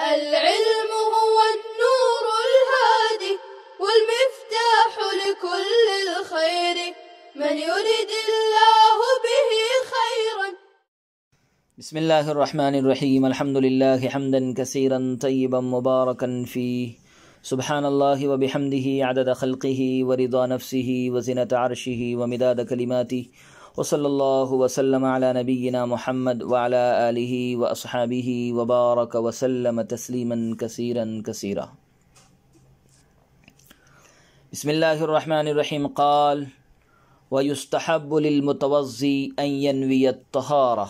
العلم هو النور الهادي والمفتاح لكل الخير من يريد الله به خيرا. بسم الله الرحمن الرحيم. الحمد لله حمدا كثيرا طيبا مباركا فيه. سبحان الله وبحمده عدد خلقه ورضا نفسه وزنة عرشه ومداد كلماته وصلى الله وسلم على نبينا محمد وعلى آله وأصحابه وبارك وسلم تسليما كثيرا كثيرا. بسم الله الرحمن الرحيم. قال: ويستحب للمتوضي أن ينوي الطهارة.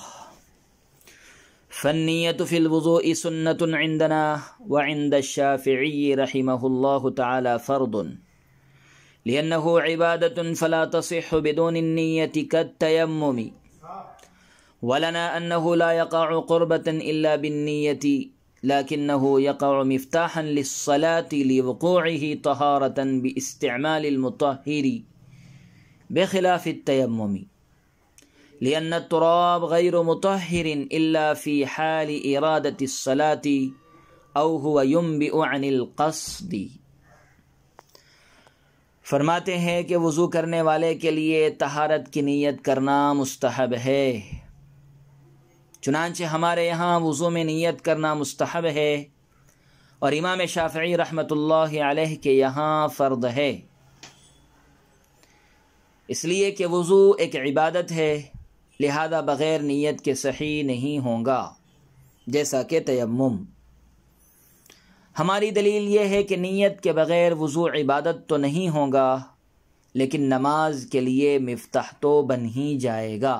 فالنية في الوضوء سنة عندنا وعند الشافعي رحمه الله تعالى فرض، لأنه عبادة فلا تصح بدون النية كالتيمم، ولنا أنه لا يقع قربة إلا بالنية، لكنه يقع مفتاحا للصلاة لوقوعه طهارة باستعمال المطهر بخلاف التيمم، لأن التراب غير مطهر إلا في حال إرادة الصلاة أو هو ينبئ عن القصد. فرماتے ہیں کہ وضو کرنے والے کے لیے طہارت کی نیت کرنا مستحب ہے، چنانچہ ہمارے یہاں وضو میں نیت کرنا مستحب ہے، اور امام شافعی رحمۃ اللہ علیہ کے یہاں فرض ہے، اس لیے کہ وضو ایک عبادت ہے، لہذا بغیر نیت کے صحیح نہیں ہوگا، جیسا کہ تیمم۔ ہماری دلیل یہ ہے کہ نیت کے بغیر وضو عبادت تو نہیں ہوگا، لیکن نماز کے لیے مفتاح تو بن ہی جائے گا،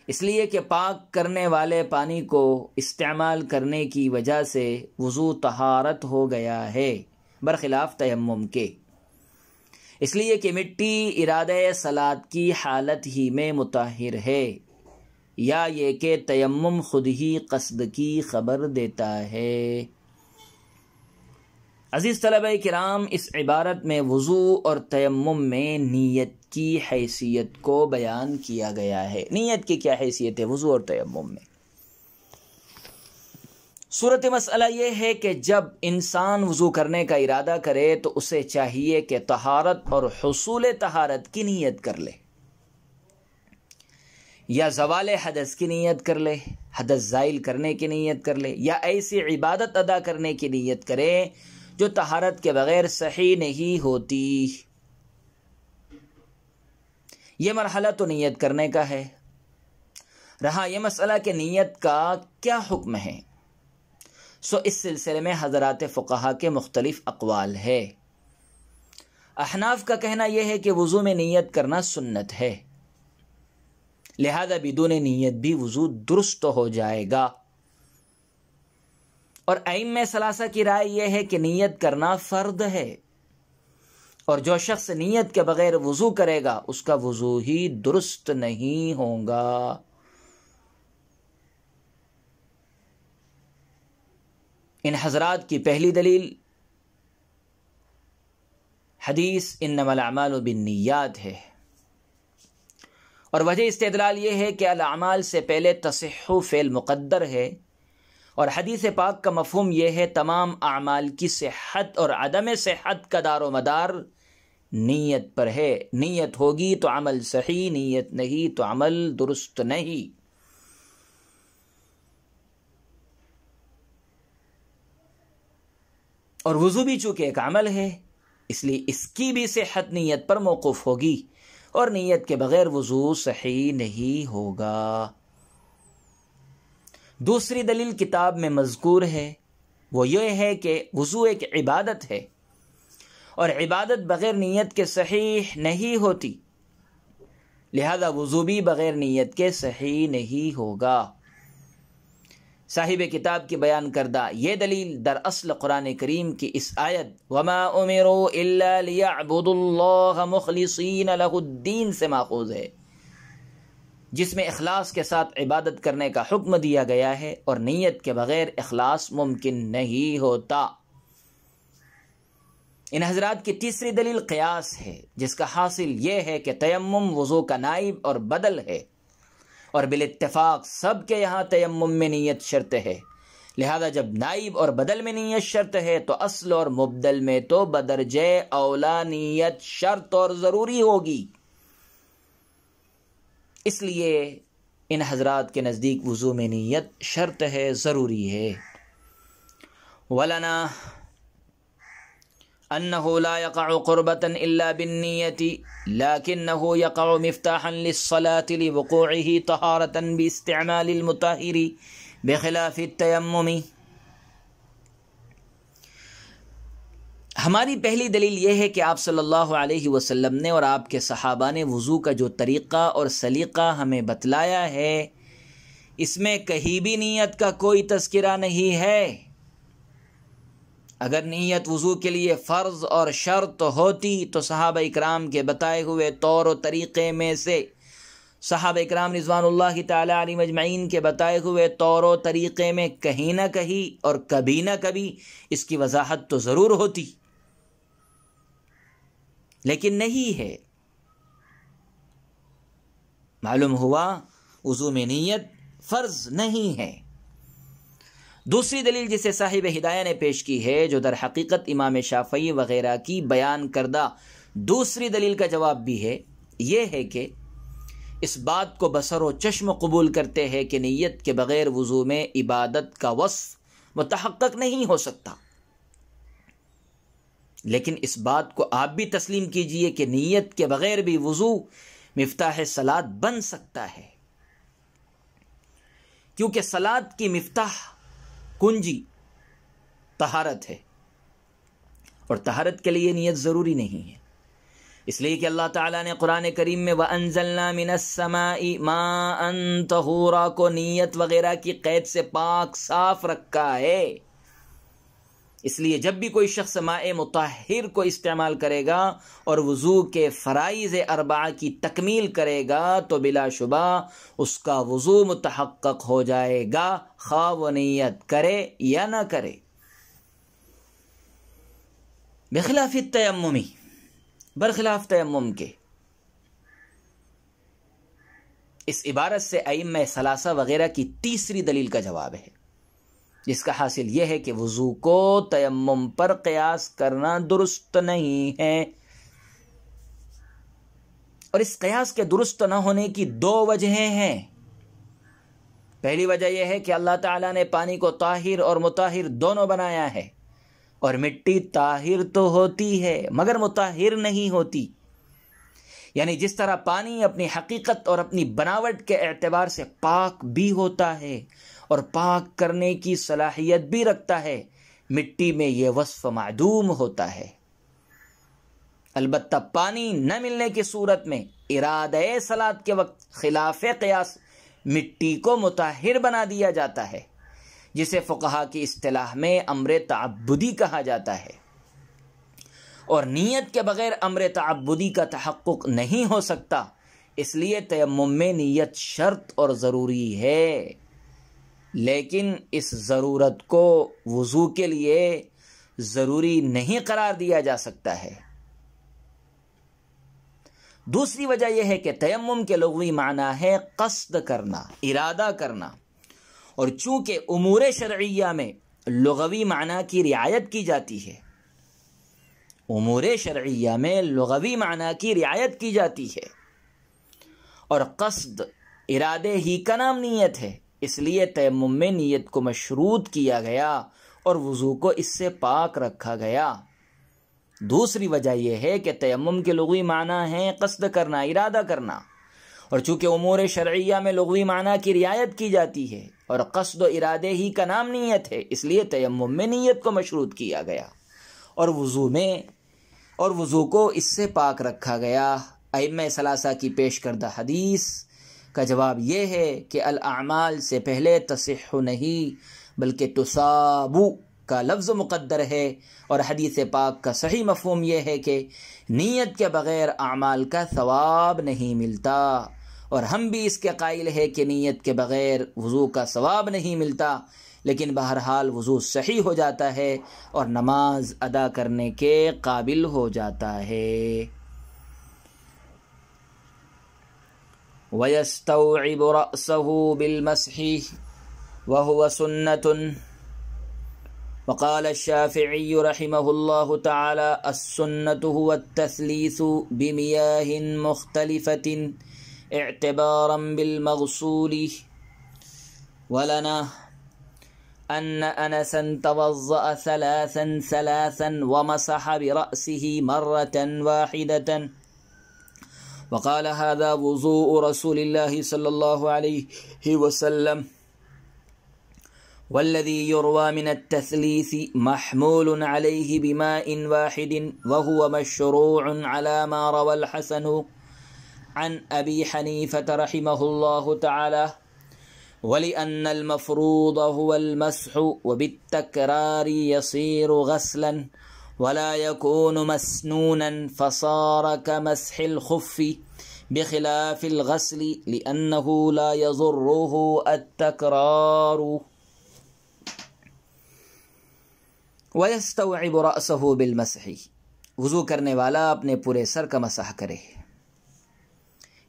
اس لیے کہ پاک کرنے والے پانی کو استعمال کرنے کی وجہ سے وضو طہارت ہو گیا ہے، برخلاف تیمم کے، اس لیے کہ مٹی ارادہ صلاۃ کی حالت ہی میں مطہر ہے، یا یہ کہ تیمم خود ہی قصد کی خبر دیتا ہے۔ عزیز طلبہ کرام، اس عبارت میں وضو اور تیمم میں نیت کی حیثیت کو بیان کیا گیا ہے۔ نیت کی کیا حیثیت ہے وضو اور تیمم میں؟ صورت مسئلہ یہ ہے کہ جب انسان وضو کرنے کا ارادہ کرے تو اسے چاہیے کہ طہارت اور حصول طہارت کی نیت کر لے، یا زوال حدث کی نیت کر لے، حدث زائل کرنے کی نیت کر لے، یا ایسی عبادت ادا کرنے کی نیت کرے جو طہارت کے بغیر صحیح نہیں ہوتی۔ یہ مرحلہ تو نیت کرنے کا ہے۔ رہا یہ مسئلہ کہ نیت کا کیا حکم ہے، سو اس سلسلے میں حضرات فقہا کے مختلف اقوال ہے۔ احناف کا کہنا یہ ہے کہ وضو میں نیت کرنا سنت ہے، لہذا بدون نیت بھی وضو درست ہو جائے گا، اور ائمہ ثلاثہ کی رائے یہ ہے کہ نیت کرنا فرض ہے، اور جو شخص نیت کے بغیر وضو کرے گا اس کا وضو ہی درست نہیں ہوگا۔ ان حضرات کی پہلی دلیل حدیث انما الاعمال بالنیات ہے، اور وجہ استدلال یہ ہے کہ الاعمال سے پہلے تصح فعل مقدر ہے، اور حدیث پاک کا مفہوم یہ ہے تمام اعمال کی صحت اور عدم صحت کا دار و مدار نیت پر ہے، نیت ہوگی تو عمل صحیح، نیت نہیں تو عمل درست نہیں۔ اور وضو بھی چونکہ ایک عمل ہے، اس لیے اس کی بھی صحت نیت پر موقوف ہوگی، اور نیت کے بغیر وضو صحیح نہیں ہوگا۔ دوسری دلیل کتاب میں مذکور ہے، وہ یہ ہے کہ وضو ایک عبادت ہے، اور عبادت بغیر نیت کے صحیح نہیں ہوتی، لہذا وضو بھی بغیر نیت کے صحیح نہیں ہوگا۔ صاحب کتاب کی بیان کردہ یہ دلیل در اصل قرآن کریم کی اس آیت وَمَا أُمِرُوا إِلَّا لِيَعْبُدُوا اللَّهَ مُخْلِصِينَ لَهُ الدِّينَ سے ماخوذ ہے، جس میں اخلاص کے ساتھ عبادت کرنے کا حکم دیا گیا ہے، اور نیت کے بغیر اخلاص ممکن نہیں ہوتا۔ ان حضرات کی تیسری دلیل قیاس ہے، جس کا حاصل یہ ہے کہ تیمم وضو کا نائب اور بدل ہے، اور بالاتفاق سب کے یہاں تیمم میں نیت شرط ہے، لہذا جب نائب اور بدل میں نیت شرط ہے تو اصل اور مبدل میں تو بدرجہ اولا نیت شرط اور ضروری ہوگی. اس لیے ان حضرات کے نزدیک وضو میں نیت شرط ہے، ضروری ہے. وَلَنَا أَنَّهُ لَا يَقَعُ قُرْبَةً إِلَّا بِالنِّيَّةِ لَكِنَّهُ يَقَعُ مِفْتَاحًا لِلصَّلَاةِ لِوُقُوعِهِ طَهَارَةً بِاسْتِعْمَالِ الْمُطَهِّرِ بِخِلَافِ التَّيَمُّمِ. ہماری پہلی دلیل یہ ہے کہ آپ صلی اللہ علیہ وسلم نے اور آپ کے صحابہ نے وضو کا جو طریقہ اور سلیقہ ہمیں بتلایا ہے، اس میں کہیں بھی نیت کا کوئی تذکرہ نہیں ہے. اگر نیت وضو کے لیے فرض اور شرط ہوتی تو صحابہ اکرام کے بتائے ہوئے طور و طریقے میں سے، صحابہ اکرام رضوان اللہ تعالی علیہم اجمعین کے بتائے ہوئے طور و طریقے میں کہیں نہ کہیں اور کبھی نہ کبھی اس کی وضاحت تو ضرور ہوتی، لیکن نہیں ہے. معلوم ہوا وضو میں نیت فرض نہیں ہے. دوسری دلیل جسے صاحب ہدایہ نے پیش کی ہے، جو در حقیقت امام شافعی وغیرہ کی بیان کردہ دوسری دلیل کا جواب بھی ہے، یہ ہے کہ اس بات کو بصر و چشم قبول کرتے ہیں کہ نیت کے بغیر وضو میں عبادت کا وصف متحقق نہیں ہو سکتا. لیکن اس بات کو آپ بھی تسلیم کیجئے کہ نیت کے بغیر بھی وضو مفتاح صلاۃ بن سکتا ہے، کیونکہ صلاۃ کی مفتاح کنجی طہارت ہے، اور طہارت کے لیے نیت ضروری نہیں ہے. اس لیے کہ اللہ تعالیٰ نے قرآن کریم میں وَأَنزَلْنَا مِنَ السَّمَاءِ مَاءً طَهُورًا کو نیت وغیرہ کی قید سے پاک صاف رکھا ہے. اس لیے جب بھی کوئی شخص ماء مطہر کو استعمال کرے گا اور وضو کے فرائض اربعہ کی تکمیل کرے گا تو بلا شبہ اس کا وضو متحقق ہو جائے گا، خواہ وہ نیت کرے یا نہ کرے. بخلاف التیمم، برخلاف تیمم کے. اس عبارت سے ائمہ ثلاثہ وغیرہ کی تیسری دلیل کا جواب ہے، جس کا حاصل یہ ہے کہ وضو کو تیمم پر قیاس کرنا درست نہیں ہے. اور اس قیاس کے درست نہ ہونے کی دو وجہیں ہیں. پہلی وجہ یہ ہے کہ اللہ تعالیٰ نے پانی کو طاہر اور مطہر دونوں بنایا ہے، اور مٹی طاہر تو ہوتی ہے مگر مطہر نہیں ہوتی. یعنی جس طرح پانی اپنی حقیقت اور اپنی بناوٹ کے اعتبار سے پاک بھی ہوتا ہے اور پاک کرنے کی صلاحیت بھی رکھتا ہے، مٹی میں یہ وصف معدوم ہوتا ہے. البتہ پانی نہ ملنے کی صورت میں ارادہ صلاۃ کے وقت خلاف قیاس مٹی کو مطہر بنا دیا جاتا ہے، جسے فقہا کی اصطلاح میں امر تعبدی کہا جاتا ہے. اور نیت کے بغیر امر تعبدی کا تحقق نہیں ہو سکتا، اس لیے تیمم میں نیت شرط اور ضروری ہے. لیکن اس ضرورت کو وضو کے لیے ضروری نہیں قرار دیا جا سکتا ہے. دوسری وجہ یہ ہے کہ تیمم کے لغوی معنی ہے قصد کرنا، ارادہ کرنا، اور چونکہ امور شرعیہ میں لغوی معنی کی رعایت کی جاتی ہے، امور شرعیہ میں لغوی معنی کی رعایت کی جاتی ہے، اور قصد ارادے ہی کا نام نیت ہے، اس لیے تیمم میں نیت کو مشروط کیا گیا اور وضو کو اس سے پاک رکھا گیا. دوسری وجہ یہ ہے کہ تیمم کے لغوی معنی ہے قصد کرنا، ارادہ کرنا، اور چونکہ امور شرعیہ میں لغوی معنی کی رعایت کی جاتی ہے اور قصد و ارادے ہی کا نام نیت ہے، اس لیے تیمم میں نیت کو مشروط کیا گیا اور وضو کو اس سے پاک رکھا گیا. ائمہ ثلاثہ کی پیش کردہ حدیث کا جواب یہ ہے کہ الاعمال سے پہلے تصح نہیں بلکہ تصابو کا لفظ مقدر ہے، اور حدیث پاک کا صحیح مفہوم یہ ہے کہ نیت کے بغیر اعمال کا ثواب نہیں ملتا، اور ہم بھی اس کے قائل ہیں کہ نیت کے بغیر وضو کا ثواب نہیں ملتا. لیکن بہرحال وضو صحیح ہو جاتا ہے اور نماز ادا کرنے کے قابل ہو جاتا ہے. وَيَسْتَوْعِبُ رَأْسَهُ بِالْمَسْحِ وَهُوَ سُنَّةٌ وقال الشافعي رحمه الله تعالى السنة هو التثليث بمياه مختلفة اعتبارا بالمغسول. ولنا أن أنسا توضأ ثلاثا ومسح برأسه مرة واحدة وقال هذا وضوء رسول الله صلى الله عليه وسلم. والذي يروى من التثليث محمول عليه بماء واحد وهو مشروع على ما روى الحسن عن أبي حنيفة رحمه الله تعالى. ولأن المفروض هو المسح وبالتكرار يصير غسلا ولا يكون مسنونا فصار كمسح الخف بخلاف الغسل لأنه لا يضره التكرار. وَيَسْتَوْعِبُ رَأْسَهُ بِالْمَسْحِ، وضو کرنے والا اپنے پورے سر کا مسح کرے،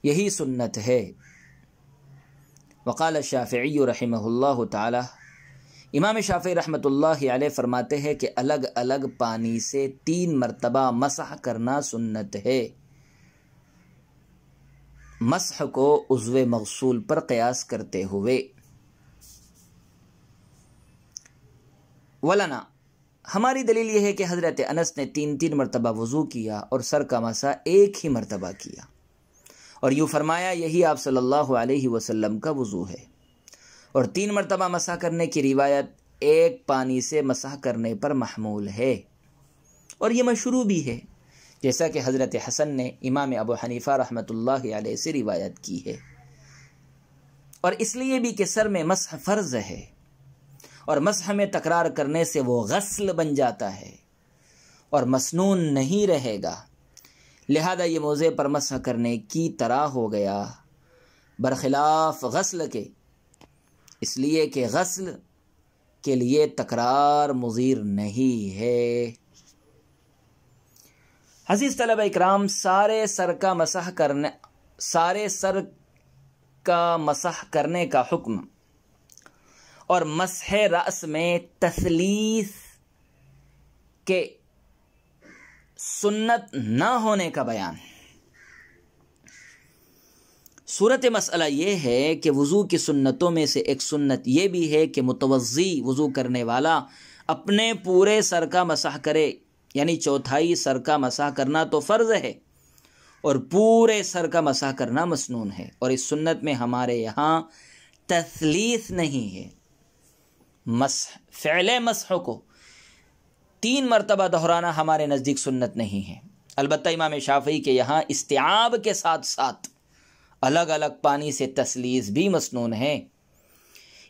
یہی سنت ہے۔ وقال الشافعی رحمہ اللہ تعالی، امام شافعی رحمۃ اللہ علیہ فرماتے ہیں کہ الگ الگ پانی سے 3 مرتبہ مسح کرنا سنت ہے، مسح کو عضو مغسول پر قیاس کرتے ہوئے۔ ولنا، ہماری دلیل یہ ہے کہ حضرت انس نے 3 مرتبہ وضو کیا اور سر کا مسح ایک ہی مرتبہ کیا، اور یوں فرمایا یہی آپ صلی اللہ علیہ وسلم کا وضو ہے۔ اور 3 مرتبہ مسح کرنے کی روایت ایک پانی سے مسح کرنے پر محمول ہے، اور یہ مشروع بھی ہے، جیسا کہ حضرت حسن نے امام ابو حنیفہ رحمۃ اللہ علیہ سے روایت کی ہے، اور اس لیے بھی کہ سر میں مسح فرض ہے، اور مسح میں تکرار کرنے سے وہ غسل بن جاتا ہے اور مسنون نہیں رہے گا، لہذا یہ موضع پر مسح کرنے کی طرح ہو گیا، برخلاف غسل کے، اس لیے کہ غسل کے لیے تکرار مضر نہیں ہے۔ عزیز طلبہ اکرام، سارے سر کا مسح کرنے کا حکم اور مسح رأس میں تثلیث کے سنت نہ ہونے کا بیان۔ صورت مسئلہ یہ ہے کہ وضو کی سنتوں میں سے ایک سنت یہ بھی ہے کہ متوضی وضو کرنے والا اپنے پورے سر کا مسح کرے، یعنی چوتھائی سر کا مسح کرنا تو فرض ہے اور پورے سر کا مسح کرنا مسنون ہے، اور اس سنت میں ہمارے یہاں تثلیث نہیں ہے۔ فعل مسح کو 3 مرتبہ دہرانا ہمارے نزدیک سنت نہیں ہے، البتہ امام شافعی کے یہاں استیعاب کے ساتھ ساتھ الگ الگ پانی سے تثلیث بھی مسنون ہے۔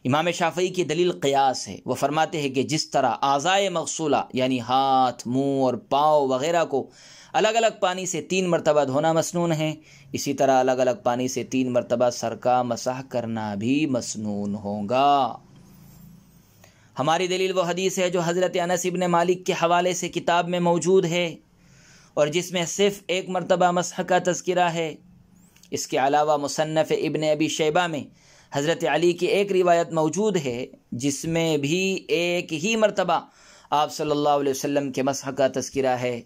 امام شافعی کی دلیل قیاس ہے، وہ فرماتے ہیں کہ جس طرح اعضائے مغسولہ یعنی ہاتھ، منہ اور پاؤں وغیرہ کو الگ الگ پانی سے 3 مرتبہ دھونا مسنون ہے، اسی طرح الگ الگ پانی سے 3 مرتبہ سر کا مسح کرنا بھی مسنون ہوگا۔ ہماری دلیل وہ حدیث ہے جو حضرت انس ابن مالک کے حوالے سے کتاب میں موجود ہے اور جس میں صرف 1 مرتبہ مسح کا تذکرہ ہے۔ اس کے علاوہ مصنف ابن ابی شیبہ میں حضرت علی کی ایک روایت موجود ہے جس میں بھی 1 ہی مرتبہ آپ صلی اللہ علیہ وسلم کے مسح کا تذکرہ ہے۔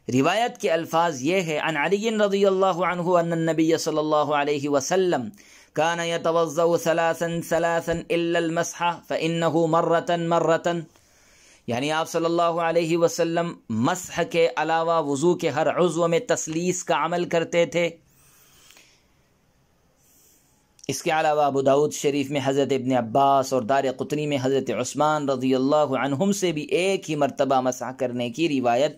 روایت کے الفاظ یہ ہے، عن علی رضی اللہ عنہ ان النبی صلی اللہ علیہ وسلم كان يتوضأ ثلاثا الا المسح فانه مرة، یعنی آپ صلی اللہ علیہ وسلم مسح کے علاوہ وضو کے ہر عضو میں تثلیث کا عمل کرتے تھے۔ اس کے علاوہ ابو داؤد شریف میں حضرت ابن عباس اور دار قطنی میں حضرت عثمان رضی اللہ عنہم سے بھی 1 ہی مرتبہ مسح کرنے کی روایت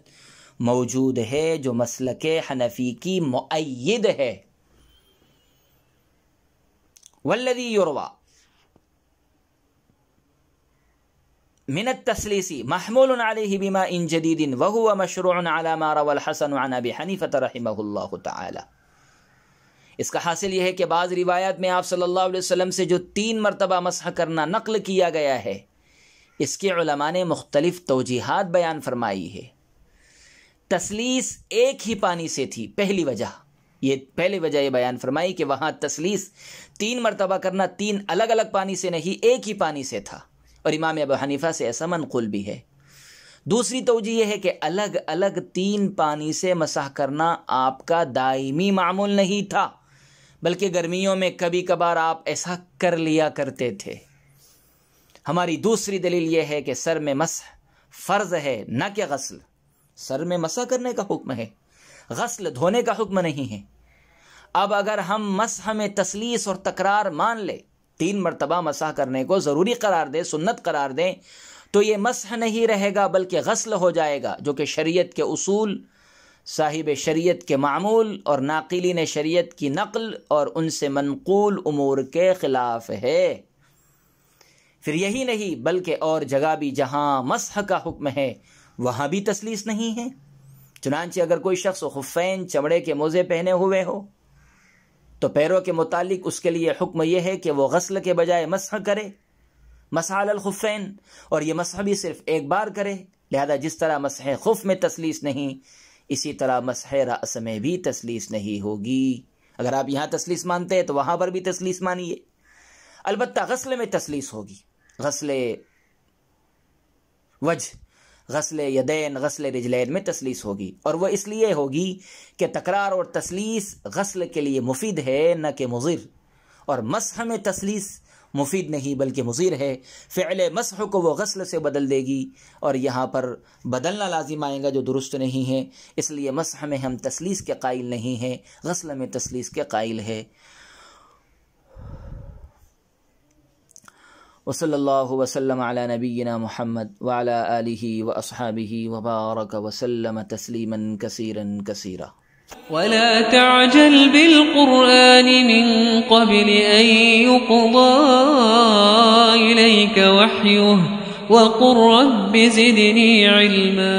موجود ہے جو مسلک حنفی کی مؤید ہے۔ والذی یروى من التثلیث محمول علیہ بماء جدید وهو مشروع على ما روى الحسن عن ابی حنیفہ رحمہ اللہ تعالی۔ اس کا حاصل یہ ہے کہ بعض روایات میں آپ صلی اللہ علیہ وسلم سے جو 3 مرتبہ مسح کرنا نقل کیا گیا ہے، اس کے علماء نے مختلف توجیحات بیان فرمائی ہے۔ تثلیث ایک ہی پانی سے تھی، پہلی وجہ یہ بیان فرمائی کہ وہاں تثلیث 3 مرتبہ کرنا 3 الگ الگ پانی سے نہیں، ایک ہی پانی سے تھا، اور امام ابو حنیفہ سے ایسا منقول بھی ہے۔ دوسری توجہ یہ ہے کہ الگ الگ 3 پانی سے مسح کرنا آپ کا دائمی معمول نہیں تھا، بلکہ گرمیوں میں کبھی کبھار آپ ایسا کر لیا کرتے تھے۔ ہماری دوسری دلیل یہ ہے کہ سر میں مسح فرض ہے نہ کہ غسل۔ سر میں مسح کرنے کا حکم ہے، غسل دھونے کا حکم نہیں ہے۔ اب اگر ہم مسح میں تسلیس اور تکرار مان لیں، 3 مرتبہ مسح کرنے کو ضروری قرار دیں، سنت قرار دیں، تو یہ مسح نہیں رہے گا بلکہ غسل ہو جائے گا، جو کہ شریعت کے اصول، صاحب شریعت کے معمول اور ناقلین شریعت کی نقل اور ان سے منقول امور کے خلاف ہے۔ پھر یہی نہیں بلکہ اور جگہ بھی جہاں مسح کا حکم ہے وہاں بھی تسلیس نہیں ہے۔ چنانچہ اگر کوئی شخص خفین چمڑے کے موزے پہنے ہوئے ہو تو پیروں کے متعلق اس کے لیے حکم یہ ہے کہ وہ غسل کے بجائے مسح کرے، مسح علی الخفین، اور یہ مسح بھی صرف ایک بار کرے۔ لہذا جس طرح مسح خف میں تسلیس نہیں، اسی طرح مسح رأس میں بھی تسلیس نہیں ہوگی۔ اگر آپ یہاں تسلیس مانتے ہیں تو وہاں پر بھی تسلیس مانیے۔ البتہ غسل میں تسلیس ہوگی، غسل وجہ، غسل یدین، غسل رجلین میں تسلیس ہوگی، اور وہ اس لیے ہوگی کہ تکرار اور تسلیس غسل کے لیے مفید ہے نہ کہ مضر، اور مسح میں تسلیس مفید نہیں بلکہ مضر ہے۔ فعل مسح کو وہ غسل سے بدل دے گی اور یہاں پر بدلنا لازم آئے گا جو درست نہیں ہے، اس لیے مسح میں ہم تسلیس کے قائل نہیں ہیں، غسل میں تسلیس کے قائل ہے۔ وصلی اللہ وسلم علی نبینا محمد وعلی آلہ واصحابہ وبارک وسلم تسلیما کثیرا کثیرا۔ ولا تعجل بالقرآن من قبل أن يقضى إليك وحيه وقل رب زدني علما۔